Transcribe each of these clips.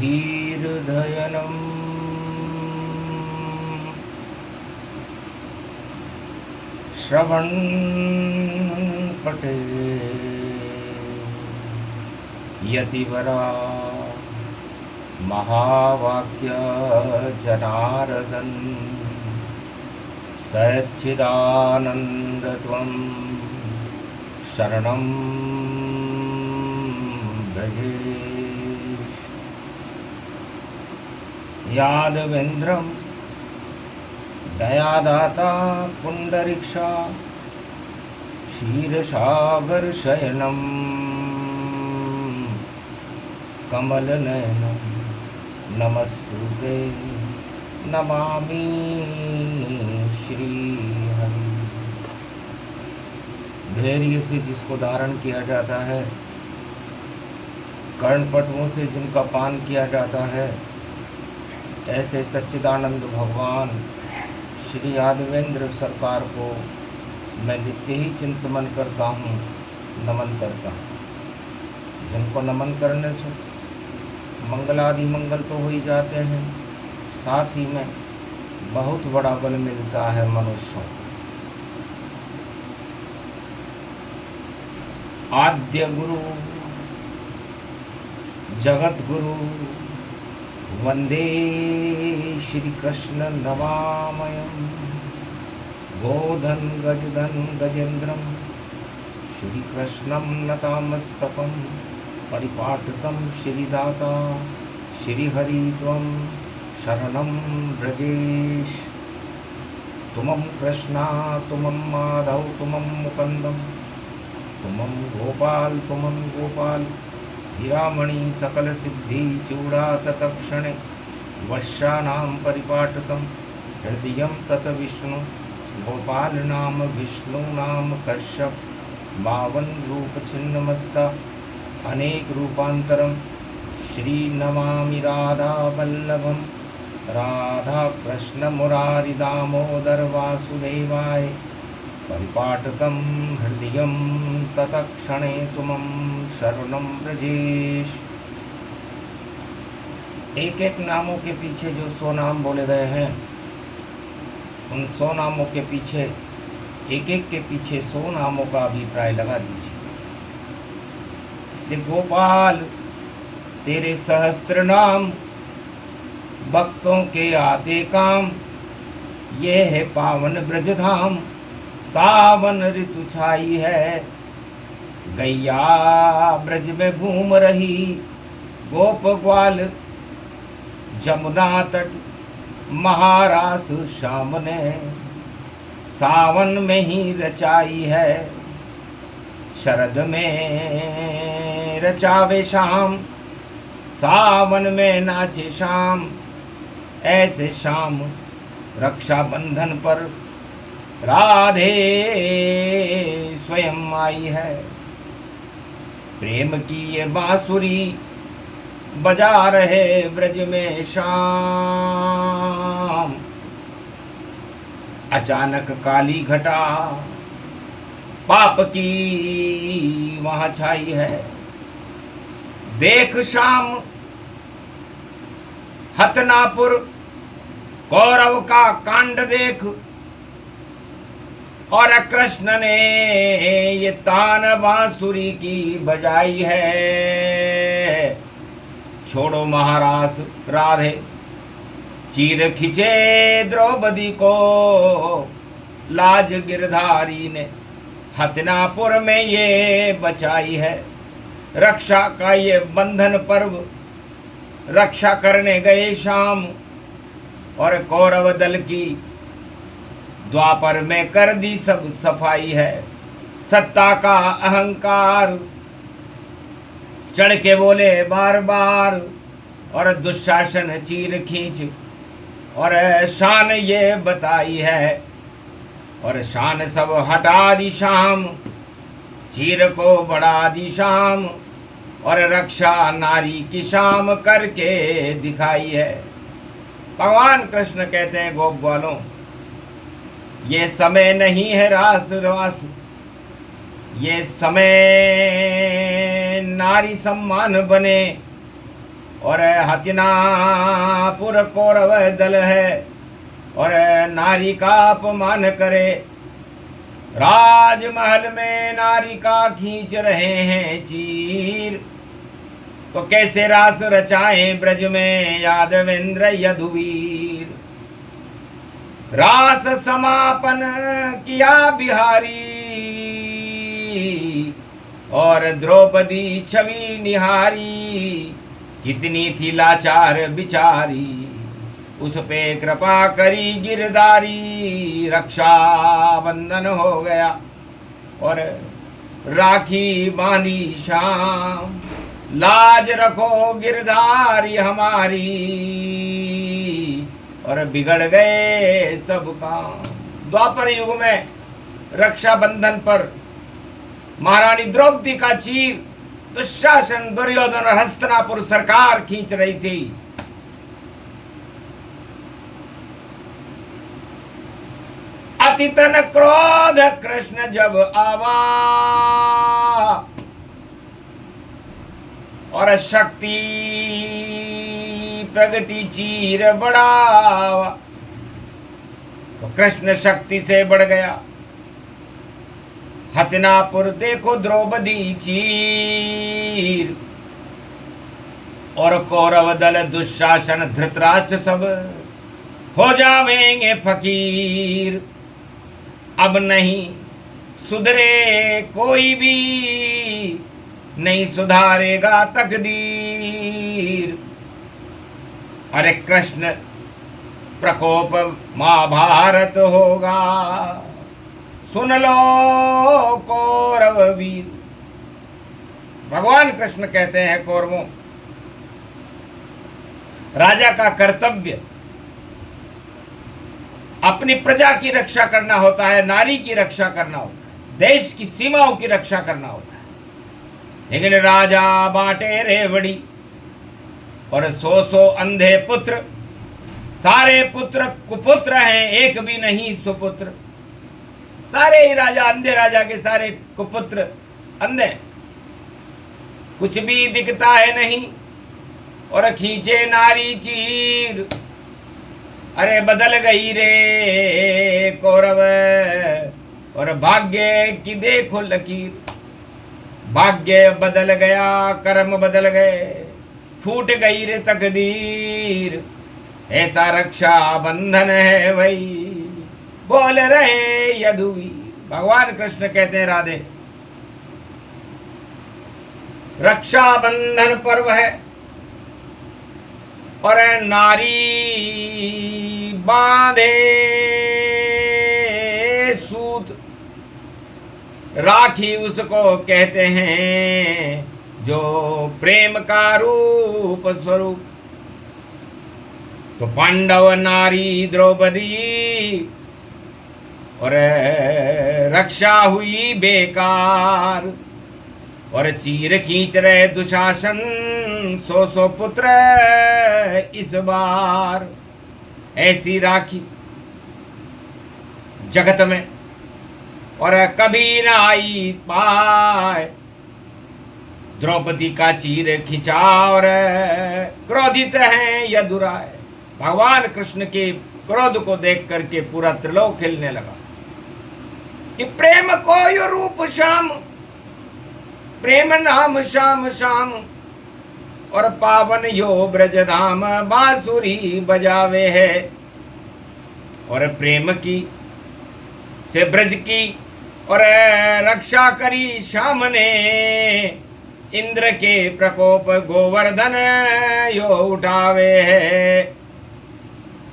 धीर्धयनम् श्रवणपटे यतिवरा महावाक्य जनार्दन सच्चिदानंद त्वं शरणं भजे। यादवेन्द्रं दयादाता पुंडरीक्षा क्षीरसागर शयनं कमलनयनं नमस्तुते नमामि श्रीहरि। धैर्य से जिसको धारण किया जाता है, कर्णपटुओं से जिनका पान किया जाता है, ऐसे सच्चिदानंद भगवान श्री यादवेंद्र सरकार को मैं नित्य ही चिंतन करता हूँ, नमन करता हूँ। जिनको नमन करने से मंगलादि मंगल तो हो ही जाते हैं, साथ ही में बहुत बड़ा बल मिलता है मनुष्यों को। आद्य गुरु जगत गुरु वंदे श्री कृष्ण नवामयम्। गोधन गजधन गजेन्द्रम श्री कृष्णं नतामस्तकं परिपाटकं श्रीदाता श्रीहरि त्वं शरणं व्रजेश। तुमं कृष्णा तुमं माधव तुमं मुकुन्दं तुमं गोपाल हीरामणि सकल सिद्धि चूड़ा तत्क्षणे वश्यानां परिपाटकं हृदयं तत विष्णु गोपाल नाम विष्णु नाम कश्यप बावन रूप छिन्नमस्ता अनेक रूपांतरम श्री नमामि राधा वल्लभम राधा कृष्ण मुरारी दामोदर वासुदेवाय परिपाटकं हृदयं तत्क्षणे तुमं शरणं व्रजेश। एक एक नामों के पीछे जो 100 नाम बोले गए हैं, उन 100 नामों के पीछे एक एक के पीछे 100 नामों का अभिप्राय लगा दीजिए। इसलिए गोपाल तेरे सहस्त्र नाम भक्तों के आते काम, ये है पावन ब्रजधाम सावन ऋतु छाई है। गैया ब्रज में घूम रही गोप ग्वाल, जमुना तट महारास श्याम ने सावन में ही रचाई है। शरद में रचावे शाम, सावन में नाचे शाम। ऐसे शाम रक्षाबंधन पर राधे स्वयं आई है। प्रेम की ये बांसुरी बजा रहे ब्रज में शाम। अचानक काली घटा पाप की वहां छाई है। देख शाम हतनापुर कौरव का कांड देख, और कृष्ण ने ये तान बांसुरी की बजाई है। छोड़ो महारास राधे, चीर खिंचे द्रौपदी को लाज गिरधारी ने हतनापुर में ये बचाई है। रक्षा का ये बंधन पर्व रक्षा करने गए शाम, और कौरव दल की द्वापर में कर दी सब सफाई है। सत्ता का अहंकार चढ़ के बोले बार बार, और दुशासन चीर खींच और शान ये बताई है। और शान सब हटा दी शाम, चीर को बढ़ा दी शाम, और रक्षा नारी की शाम करके दिखाई है। भगवान कृष्ण कहते हैं गोप ग्वालों, ये समय नहीं है रास रास, ये समय नारी सम्मान बने और हथिनापुर कौरव दल है और नारी का अपमान करे। राजमहल में नारी का खींच रहे हैं चीर, तो कैसे रास रचाएं ब्रज में यादवेंद्र यदुवीर। रास समापन किया बिहारी और द्रौपदी छवि निहारी, कितनी थी लाचार बिचारी, उस पे कृपा करी गिरधारी। रक्षा बंधन हो गया और राखी बांधी शाम, लाज रखो गिरधारी हमारी, और बिगड़ गए सब काम। द्वापर युग में रक्षा बंधन पर महारानी द्रौपदी का चीर दुशासन, दुर्योधन और हस्तिनापुर सरकार खींच रही थी। अतितन क्रोध कृष्ण जब आवा और शक्ति प्रगति चीर बढ़ावा, तो कृष्ण शक्ति से बढ़ गया। हथिनापुर देखो द्रौपदी चीर, और कौरव दल दुशासन धृतराष्ट्र सब हो जावेंगे फकीर। अब नहीं सुधरे कोई भी, नहीं सुधारेगा तकदीर। अरे कृष्ण प्रकोप महाभारत होगा, सुन लो कौरव वीर। भगवान कृष्ण कहते हैं कौरवों, राजा का कर्तव्य अपनी प्रजा की रक्षा करना होता है, नारी की रक्षा करना होता है, देश की सीमाओं की रक्षा करना होता है। लेकिन राजा बांटे रेवड़ी और 100 अंधे पुत्र, सारे पुत्र कुपुत्र हैं, एक भी नहीं सुपुत्र। सारे ही राजा अंधे, राजा के सारे कुपुत्र अंधे, कुछ भी दिखता है नहीं, और खींचे नारी चीर। अरे बदल गई रे कौरव और भाग्य की देखो लकीर। भाग्य बदल गया, कर्म बदल गए, फूट गई रे तकदीर। ऐसा रक्षा बंधन है भाई, बोल रहे यदुवीर। भगवान कृष्ण कहते हैं राधे, रक्षा बंधन पर्व है और नारी बांधे सूत। राखी उसको कहते हैं जो प्रेम का रूप स्वरूप। तो पांडव नारी द्रौपदी और रक्षा हुई बेकार, और चीर खींच रहे दुशासन 100 पुत्र इस बार। ऐसी राखी जगत में और कभी न आई पाए। द्रौपदी का चीर खिंचा और क्रोधित हैं यदुराय। भगवान कृष्ण के क्रोध को देख करके पूरा त्रिलोक खिलने लगा कि प्रेम को यो रूप श्याम, प्रेम नाम श्याम श्याम, और पावन यो ब्रज धाम बांसुरी बजावे है। और प्रेम की से ब्रज की और रक्षा करी श्याम ने, इंद्र के प्रकोप गोवर्धन यो उठावे है।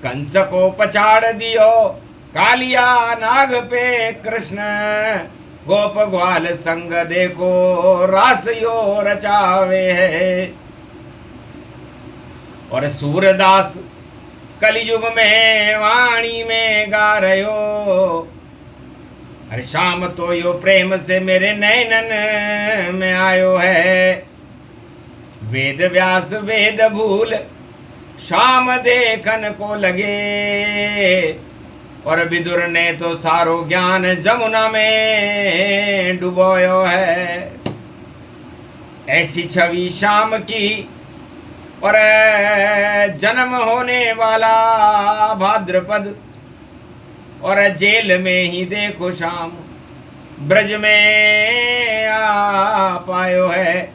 कंस को पछाड़ दियो कालिया नाग पे कृष्ण, गोप ग्वाल संग देखो रास यो रचावे है। और सूरदास कलयुग में वाणी में गा रयो, अरे शाम तो यो प्रेम से मेरे नैनन में आयो है। वेद व्यास वेद भूल शाम देखन को लगे, और विदुर ने तो सारो ज्ञान जमुना में डुबोयो है। ऐसी छवि शाम की और जन्म होने वाला भाद्रपद, और जेल में ही देखो शाम ब्रज में आ पायो है।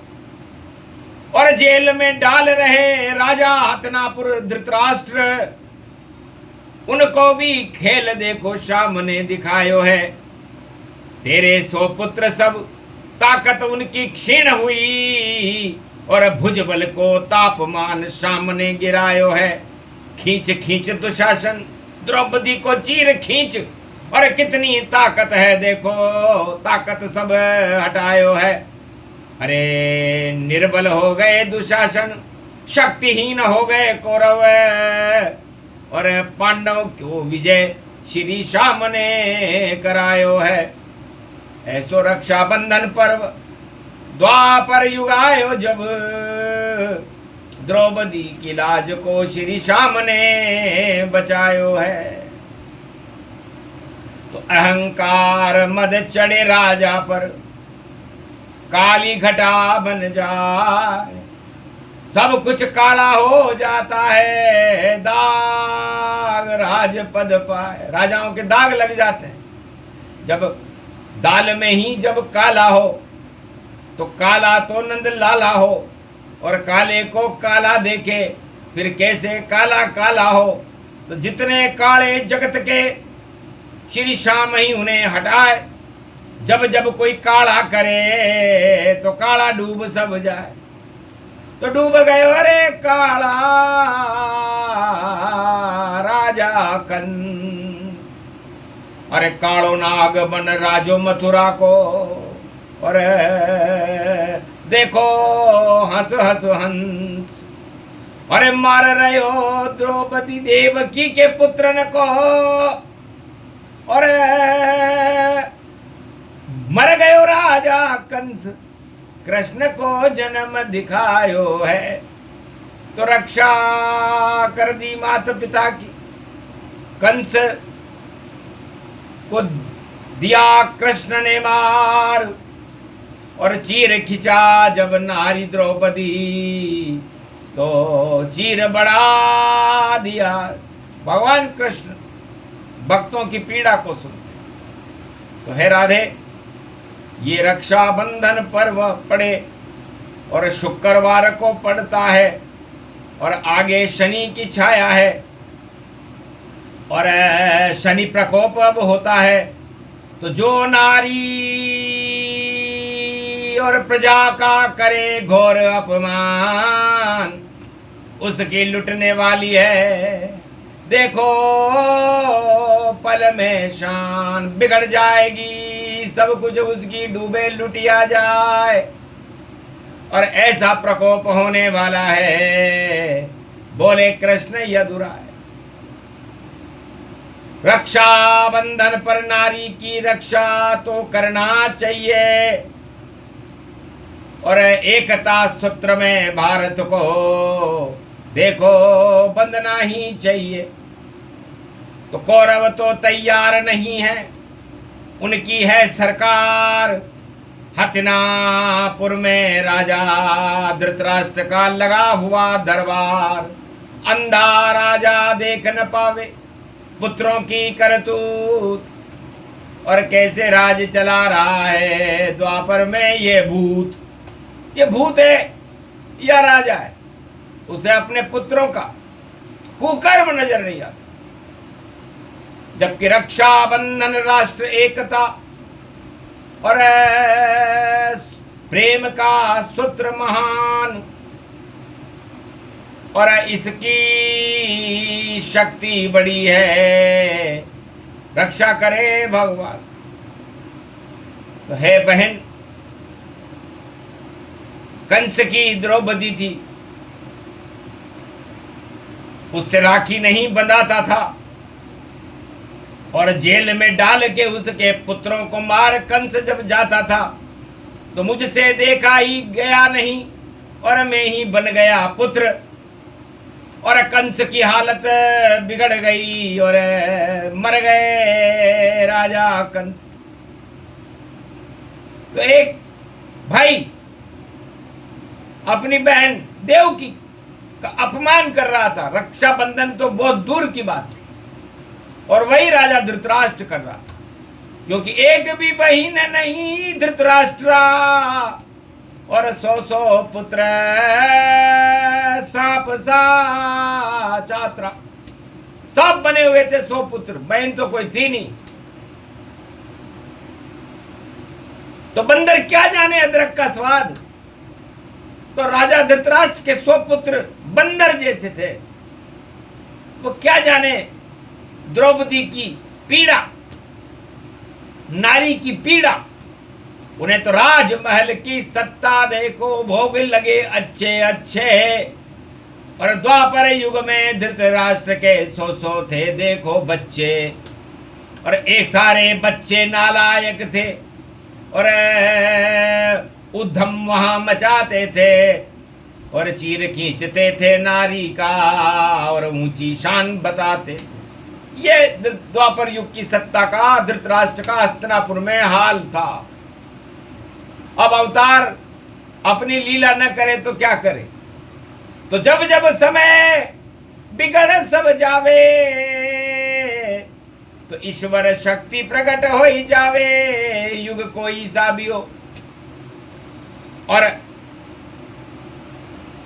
और जेल में डाल रहे राजा हतनापुर धृतराष्ट्र, उनको भी खेल देखो सामने दिखायो है। तेरे 100 पुत्र सब ताकत उनकी क्षीण हुई, और भुजबल को तापमान सामने गिरायो है। खींच खींच दुशासन द्रौपदी को चीर खींच, और कितनी ताकत है देखो ताकत सब हटायो है। अरे निर्बल हो गए दुशासन, शक्तिहीन हो गए कौरव, और पांडव को विजय श्री सामने करायो है। ऐसो रक्षाबंधन पर्व द्वापर युग आयो जब, द्रौपदी की लाज को श्री सामने बचायो है। तो अहंकार मद चढ़े राजा पर, काली घटा बन जाए, सब कुछ काला हो जाता है, दाग राजपद पाए। राजाओं के दाग लग जाते हैं। जब दाल में ही जब काला हो तो काला तो नंद लाला हो, और काले को काला देखे फिर कैसे काला काला हो। तो जितने काले जगत के श्री श्याम ही उन्हें हटाए। जब जब कोई काला करे तो काला डूब सब जाए। तो डूब गए अरे काला राजा कंस, अरे कालो नाग बन राजो मथुरा को, और देखो हंस हंस हंस, अरे मार रहे हो द्रौपदी देवकी के पुत्रन को, और मर गयो राजा कंस कृष्ण को जन्म दिखायो है। तो रक्षा कर दी माता पिता की, कंस को दिया कृष्ण ने मार, और चीर खिंचा जब नारी द्रौपदी, तो चीर बढ़ा दिया। भगवान कृष्ण भक्तों की पीड़ा को सुनते। तो हे राधे, ये रक्षाबंधन पर्व पड़े और शुक्रवार को पड़ता है, और आगे शनि की छाया है, और शनि प्रकोप अब होता है। तो जो नारी और प्रजा का करे घोर अपमान, उसकी लुटने वाली है देखो पल में शान। बिगड़ जाएगी सब कुछ उसकी, डूबे लुटिया जाए, और ऐसा प्रकोप होने वाला है, बोले कृष्ण यदुराय। रक्षाबंधन पर नारी की रक्षा तो करना चाहिए, और एकता सूत्र में भारत को देखो बंधना ही चाहिए। तो कौरव तो तैयार नहीं है, उनकी है सरकार। हथिनापुर में राजा धृतराष्ट्र का लगा हुआ दरबार, अंधा राजा देख न पावे पुत्रों की करतूत, और कैसे राज चला रहा है द्वापर में ये भूत। ये भूत है या राजा है, उसे अपने पुत्रों का कुकर्म नजर नहीं आता। जबकि रक्षाबंधन राष्ट्र एकता और प्रेम का सूत्र महान, और इसकी शक्ति बड़ी है, रक्षा करे भगवान। तो है बहन, कंस की द्रौपदी थी, उससे राखी नहीं बंधाता था, और जेल में डाल के उसके पुत्रों को मार कंस जब जाता था, तो मुझसे देखा ही गया नहीं, और मैं ही बन गया पुत्र, और कंस की हालत बिगड़ गई, और मर गए राजा कंस। तो एक भाई अपनी बहन देवकी का अपमान कर रहा था। रक्षाबंधन तो बहुत दूर की बात थी, और वही राजा धृतराष्ट्र कर रहा था, क्योंकि एक भी बहन नहीं धृतराष्ट्रा, और 100 पुत्र सांप सा चात्रा। सब बने हुए थे 100 पुत्र, बहन तो कोई थी नहीं। तो बंदर क्या जाने अदरक का स्वाद। तो राजा धृतराष्ट्र के 100 पुत्र बंदर जैसे थे, वो क्या जाने द्रौपदी की पीड़ा, नारी की पीड़ा। उन्हें तो राजमहल की सत्ता देखो, भोग लगे अच्छे अच्छे। और द्वापर युग में धृतराष्ट्र के 100 थे देखो बच्चे, और एक सारे बच्चे नालायक थे, और उद्धम वहां मचाते थे, और चीर खींचते थे नारी का, और ऊंची शान बताते। ये द्वापर युग की सत्ता का धृतराष्ट्र का हस्तिनापुर में हाल था। अब अवतार अपनी लीला न करे तो क्या करे। तो जब जब समय बिगड़ सब जावे, तो ईश्वर शक्ति प्रकट हो ही जावे, युग कोई सा भी हो। और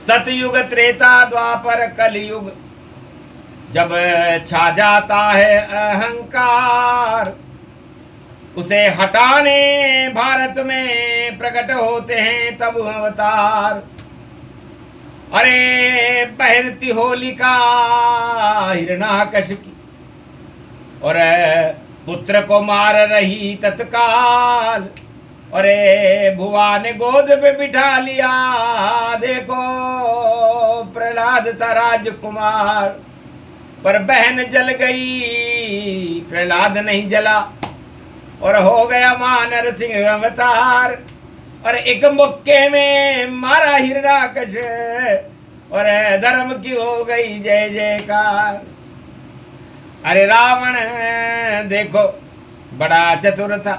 सतयुग त्रेता द्वापर कलयुग, जब छा जाता है अहंकार, उसे हटाने भारत में प्रकट होते हैं तब अवतार। अरे बहनती होलिका हिरण्याकश की, और पुत्र को मार रही तत्काल, अरे भुआ ने गोद पे बिठा लिया, देखो प्रहलाद था राजकुमार। पर बहन जल गई, प्रहलाद नहीं जला, और हो गया मानर सिंह अवतार। और एक मुक्के में मारा हिरण्याकश, और धर्म की हो गई जय जयकार। अरे रावण देखो बड़ा चतुर था,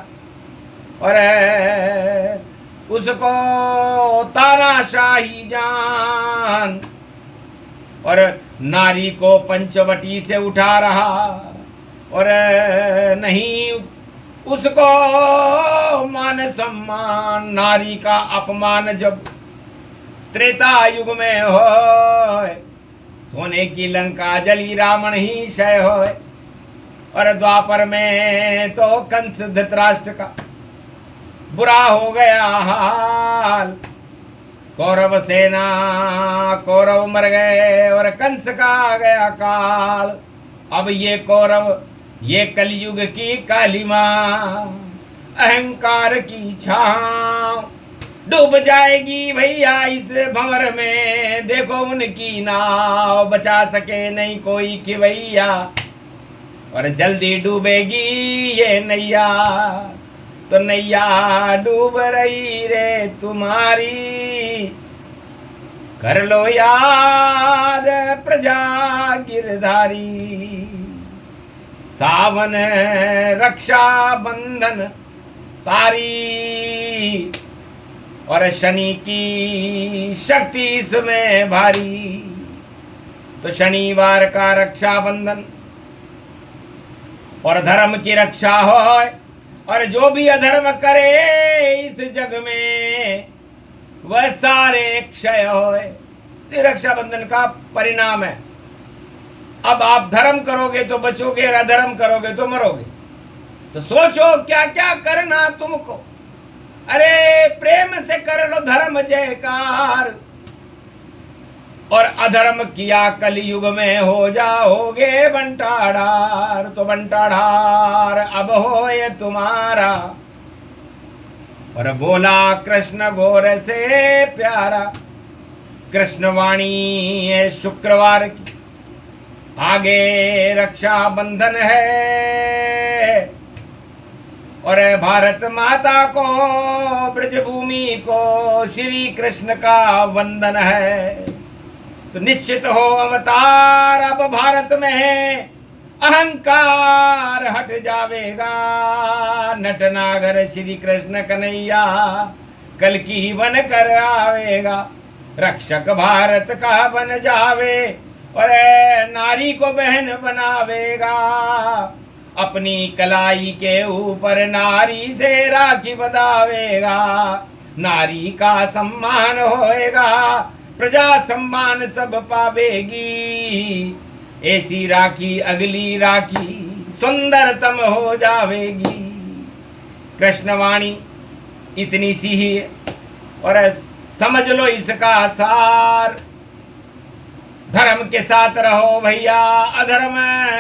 और उसको तानाशाही जान, और नारी को पंचवटी से उठा रहा, और नहीं उसको मान सम्मान। नारी का अपमान जब त्रेता युग में हो, सोने की लंका जली रावण ही क्षय हो। और द्वापर में तो कंस धृतराष्ट्र का बुरा हो गया हाल। कौरव सेना कौरव मर गए, और कंस का आ गया काल। अब ये कौरव ये कलयुग की कालिमा, अहंकार की छांव डूब जाएगी भैया इस भंवर में। देखो उनकी नाव बचा सके नहीं कोई खिवैया, और जल्दी डूबेगी ये नैया। तो नैया डूब रही रे तुम्हारी, कर लो याद प्रजा गिरधारी। सावन रक्षा बंधन तारी, और शनि की शक्ति इसमें भारी। तो शनिवार का रक्षा बंधन और धर्म की रक्षा हो, और जो भी अधर्म करे इस जग में वह सारे क्षय हो। ये रक्षाबंधन का परिणाम है। अब आप धर्म करोगे तो बचोगे, और अधर्म करोगे तो मरोगे। तो सोचो क्या क्या करना तुमको। अरे प्रेम से कर लो धर्म जयकार, और अधर्म किया कलयुग में हो जाओगे बंटाढ़ार। तो बंटाढ़ार अब हो ये तुम्हारा, और बोला कृष्ण घोर से प्यारा। कृष्णवाणी है शुक्रवार की, आगे रक्षा बंधन है। और भारत माता को ब्रजभूमि को श्री कृष्ण का वंदन है। तो निश्चित हो अवतार अब भारत में अहंकार हट जावेगा। नटनागर श्री कृष्ण कन्हैया कल की बन कर आवेगा। रक्षक भारत का बन जावे और नारी को बहन बनावेगा। अपनी कलाई के ऊपर नारी से राखी बंधावेगा। नारी का सम्मान होएगा, प्रजा सम्मान सब पावेगी। ऐसी राखी अगली राखी सुंदरतम हो जावेगी। कृष्णवाणी इतनी सी ही है और समझ लो इसका सार। धर्म के साथ रहो भैया, अधर्म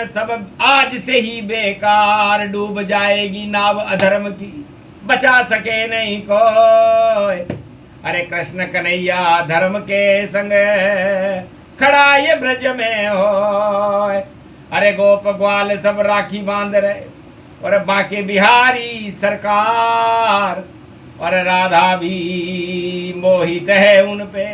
सब आज से ही बेकार। डूब जाएगी नाव अधर्म की, बचा सके नहीं कोई। अरे कृष्ण कन्हैया धर्म के संग खड़ा ये ब्रज में हो। अरे गोप ग्वाल सब राखी बांध रहे और बांके बिहारी सरकार। और राधा भी मोहित है उन पे,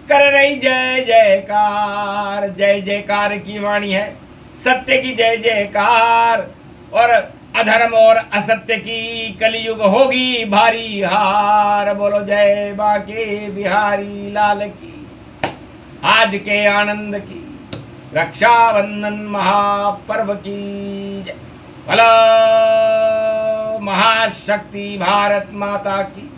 कर रही जय जयकार। जय जयकार की वाणी है, सत्य की जय जयकार। और अधर्म और असत्य की कलयुग होगी भारी हार। बोलो जय बांके बिहारी लाल की। आज के आनंद की, रक्षाबंधन महापर्व की जय। बोलो महाशक्ति भारत माता की।